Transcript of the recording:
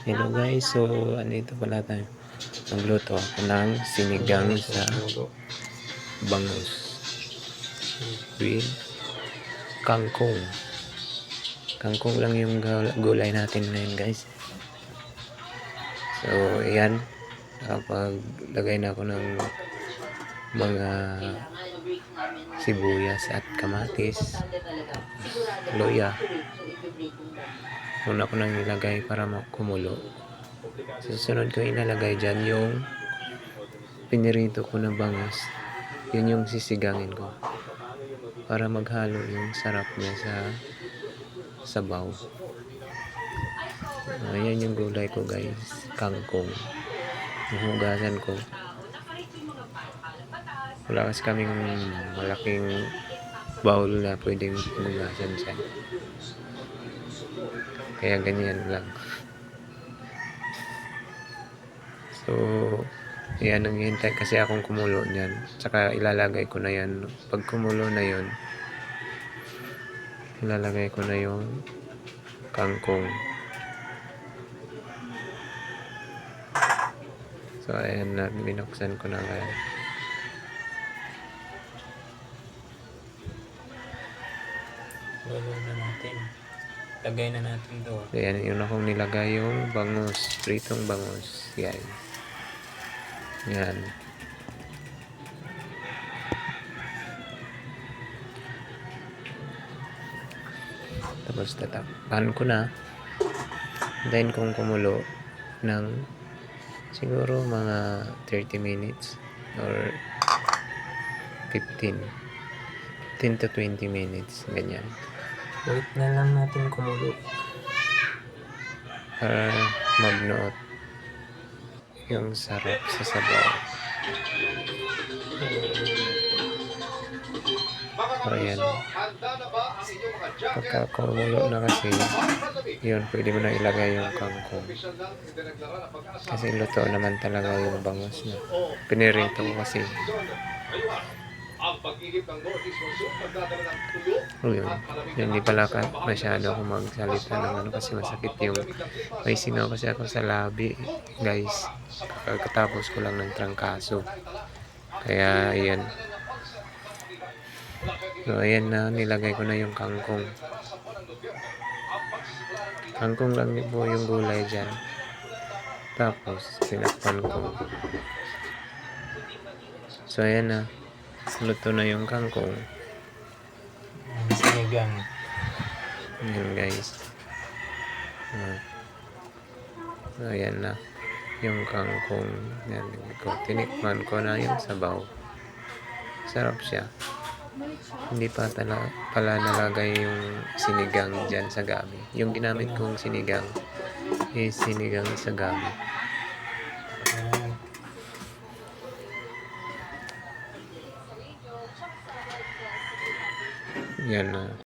Hello guys, so andito pala tayo. Magluto ako ng sinigang sa bangus with kangkong. Kangkong lang yung gulay natin ngayon guys. So ayan, nakapaglagay na ako ng mga sibuyas at kamatis, luya. Una ko nang nilagay para kumulo. Susunod ko ilalagay dyan yung pinirito ko na bangus. Yun yung sisigangin ko para maghalo yung sarap niya sa sabaw. Ayan yung gulay ko guys, kangkong. Hugasan ko. Wala kasi kaming malaking bowl na pwedeng hugasan siya. Kaya ganyan lang. So, yan, nanghihintay kasi akong kumulo niyan. Tsaka ilalagay ko na yan. Pag kumulo na yon, ilalagay ko na yung kangkong. So, ayan na, binuksan ko na kaya. Lalo na natin. Lagay na natin to. So, ayan, yun akong nilagay yung bangus. Pritong bangus. Yan. Yan. Tapos tatakpan ko na. Then kung kumulo ng siguro mga 30 minutes or 15 to 20 minutes, ganyan. Wait na lang natin kumulo para magnuot yung sarap sa sabaw. So ayan, pagka kumulo na kasi yun, pwede mo na ilagay yung kangkong kasi luto naman talaga yung bangus na pinirito ko kasi. Yun, hindi pala masyado ako magsalita ng ano kasi masakit yung may singaw kasi ako sa labi guys, pagkatapos ko lang ng trangkaso, kaya ayan. So ayan na, nilagay ko na yung kangkong lang po yung gulay dyan. Tapos pinakpan ko. So ayan na, luto na yung kangkong. Sinigang. Ayan guys. So ayan na yung kangkong. Yan, tinikman ko na yung sabaw. Sarap siya. Hindi pa pala nalagay yung sinigang dyan sa gabi. Yung ginamit kong sinigang is sinigang sa gabi. Yan na.